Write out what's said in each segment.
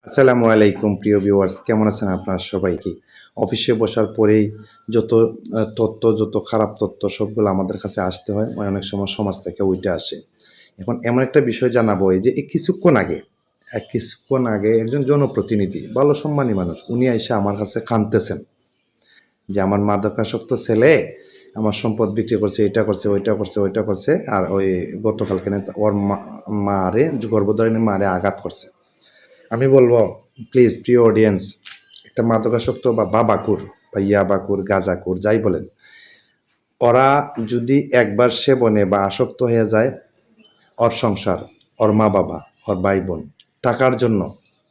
আসসালামু আলাইকুম প্রিয় ভিউয়ার্স, কেমন আছেন আপনারা সবাইকে? অফিসে বসার পরেই যত তথ্য, যত খারাপ তথ্য সবগুলো আমাদের কাছে আসতে হয়। অনেক সময় সমাজ থেকে উইঠে আসে। এখন এমন একটা বিষয় জানাবো, এই যে কিছুক্ষণ আগে একজন জনপ্রতিনিধি, ভালো সম্মানী মানুষ, উনি আইসা আমার কাছে কাঁদতেছেন যে আমার মাদকাসক্ত ছেলে আমার সম্পদ বিক্রি করছে, এটা করছে, ওইটা করছে, আর ওই গতকালকে ওর মারে, গর্ভধারিণী মারে আঘাত করছে। আমি বলবো, প্লিজ প্রিয় অডিয়েন্স, একটা মাদকাসক্ত বা বাবাকুর বা ইয়াবাকুর, গাঁজাকুর, যাই বলেন, ওরা যদি একবার সেবনে বা আসক্ত হয়ে যায়, ওর সংসার, ওর মা বাবা, ওর ভাই বোন, টাকার জন্য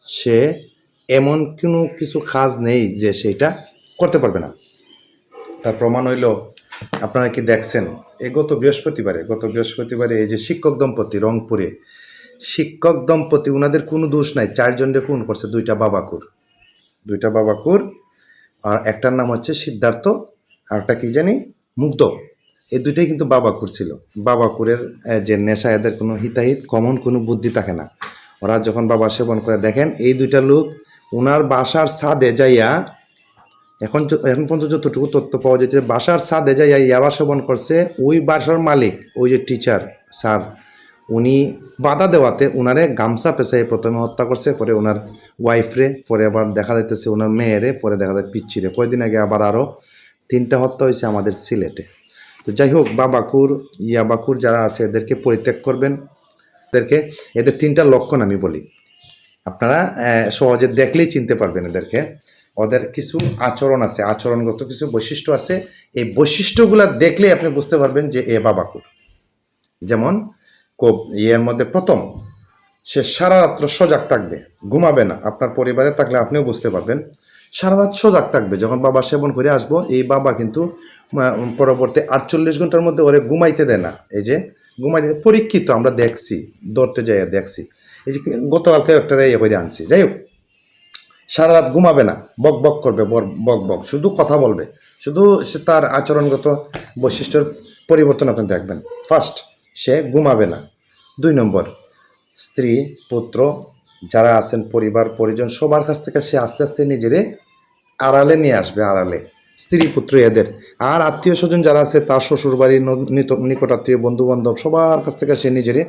সে এমন কোনো কিছু কাজ নেই যে সেটা করতে পারবে না। তার প্রমাণ হইল, আপনারা কি দেখছেন, গত বৃহস্পতিবারে এই যে শিক্ষক দম্পতি রংপুরে, ওনাদের কোনো দোষ নাই, 4 জনকে খুন করছে, দুইটা বাবাকুর, আর একটার নাম হচ্ছে সিদ্ধার্থ, আর একটা কি জানি মুগ্ধ। এই দুইটাই কিন্তু বাবাকুর ছিল। বাবাকুরের যে নেশা, এদের কোনো হিতাহিত কমন কোনো বুদ্ধি থাকে না। ওরা যখন বাবা সেবন করে, দেখেন এই দুইটা লোক ওনার বাসার ছাদে যাইয়া, এখন পর্যন্ত যতটুকু তথ্য পাওয়া যাচ্ছে, বাসার ছাদে যাইয়া ইয়াবা সেবন করছে। ওই বাসার মালিক, ওই যে টিচার স্যার, উনি বাধা দেওয়াতে ওনারে গামছা পেঁচাই প্রথমে হত্যা করছে, পরে ওনার ওয়াইফরে, পরে আবার দেখা যাইতেছে ওনার মেয়েরে, পরে দেখা যায় পিচ্ছিরে। কয়েকদিন আগে আবার আরও 3টা হত্যা হয়েছে আমাদের সিলেটে। তো যাই হোক, বাবাকুর, ইয়াবাকুর যারা আছে এদেরকে পরিত্যাগ করবেন। এদের 3টা লক্ষণ আমি বলি, আপনারা সহজে দেখলেই চিনতে পারবেন এদেরকে। ওদের কিছু আচরণ আছে, আচরণগত কিছু বৈশিষ্ট্য আছে। এই বৈশিষ্ট্যগুলো দেখলেই আপনি বুঝতে পারবেন যে এ বাবাকুর। যেমন এর মধ্যে প্রথম, সে সারা রাত্র সজাগ থাকবে, ঘুমাবে না। আপনার পরিবারে থাকলে আপনিও বুঝতে পারবেন, সারা রাত সজাগ থাকবে। যখন বাবা সেবন করে আসবো, এই বাবা কিন্তু পরবর্তী 48 ঘন্টার মধ্যে ওরে ঘুমাইতে দেয় না। এই যে ঘুমাইতে, পরীক্ষিত, আমরা দেখছি, ধরতে যাই দেখছি। এই যে গতকালকে একটা করে আনছি। যাই হোক, সারা রাত ঘুমাবে না, বক বক করবে, বক শুধু কথা বলবে, শুধু সে তার আচরণগত বৈশিষ্ট্যের পরিবর্তন আপনি দেখবেন। ফার্স্ট, সে ঘুমাবে না। 2 নম্বর, স্ত্রী পুত্র যারা আছেন, পরিবার পরিজন, সবার কাছ থেকে সে আস্তে আস্তে নিজেরে আড়ালে নিয়ে আসবে, আড়ালে, স্ত্রী পুত্র এদের। আর আত্মীয় স্বজন যারা আছে, তার শ্বশুর বাড়ির নিকট আত্মীয়, বন্ধু বান্ধব, সবার কাছ থেকে সে নিজেরে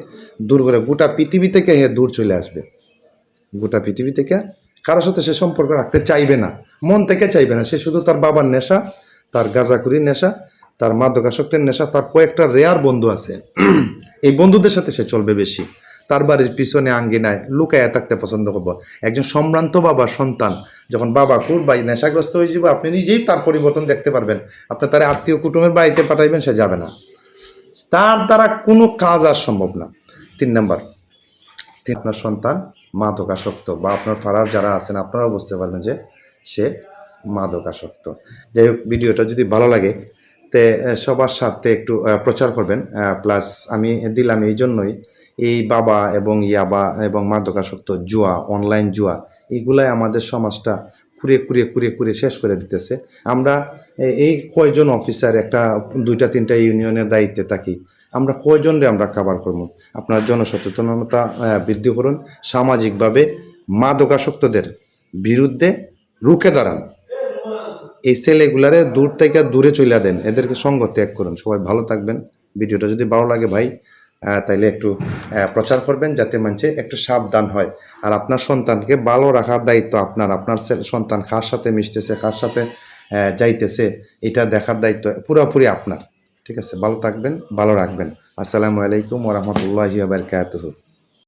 দূর করে, গোটা পৃথিবী থেকে হে দূর চলে আসবে। গোটা পৃথিবী থেকে কারোর সাথে সে সম্পর্ক রাখতে চাইবে না, মন থেকে চাইবে না। সে শুধু তার বাবার নেশা, তার গাঁজাখুরির নেশা, তার মাদকাসক্তের নেশা, তার কয়েকটা রেয়ার বন্ধু আছে, এই বন্ধুদের সাথে সে চলবে বেশি। তার বাড়ির পিছনে আঙ্গিনায় লুকায়া থাকতে পছন্দ করব। একজন সম্ভ্রান্ত বাবার সন্তান যখন বাবাকুর বা নেশাগ্রস্ত হয়ে যাবে, আপনি নিজেই তার পরিবর্তন দেখতে পারবেন। আপনি তার আত্মীয় কুটুমের বাড়িতে পাঠাইবেন, সে যাবে না, তার দ্বারা কোনো কাজ আর সম্ভব না। 3 নম্বর, আপনার সন্তান মাদকাসক্ত, বা আপনার ফারার যারা আছেন, আপনারাও বুঝতে পারবেন যে সে মাদকাসক্ত। যাই হোক, ভিডিওটা যদি ভালো লাগে তে সবার সাথে একটু প্রচার করবেন। প্লাস আমি দিলাম এই জন্যই, এই বাবা এবং ইয়াবা এবং মাদকাসক্ত জুয়া, অনলাইন জুয়া, এগুলাই আমাদের সমাজটা কুড়িয়ে শেষ করে দিতেছে। আমরা এই কয়জন অফিসার, একটা 2টা 3টা ইউনিয়নের দায়িত্বে থাকি, আমরা কয়জনরে আমরা কাভার করবো? আপনার জনসচেতনতা বৃদ্ধি করুন, সামাজিকভাবে মাদকাসক্তদের বিরুদ্ধে রুখে দাঁড়ান, এই ছেলেগুলারে দূর থেকে দূরে চলে দেন, এদেরকে সঙ্গ ত্যাগ করুন। সবাই ভালো থাকবেন। ভিডিওটা যদি ভালো লাগে ভাই, তাইলে একটু প্রচার করবেন, যাতে মানুষে একটু সাবধান হয়। আর আপনার সন্তানকে ভালো রাখার দায়িত্ব আপনার। আপনার সন্তান কার সাথে মিশতেছে, কার সাথে যাইতেছে, এটা দেখার দায়িত্ব পুরোপুরি আপনার। ঠিক আছে, ভালো থাকবেন, ভালো রাখবেন। আসসালামু আলাইকুম ওয়া রাহমাতুল্লাহি ওয়া বারাকাতুহু।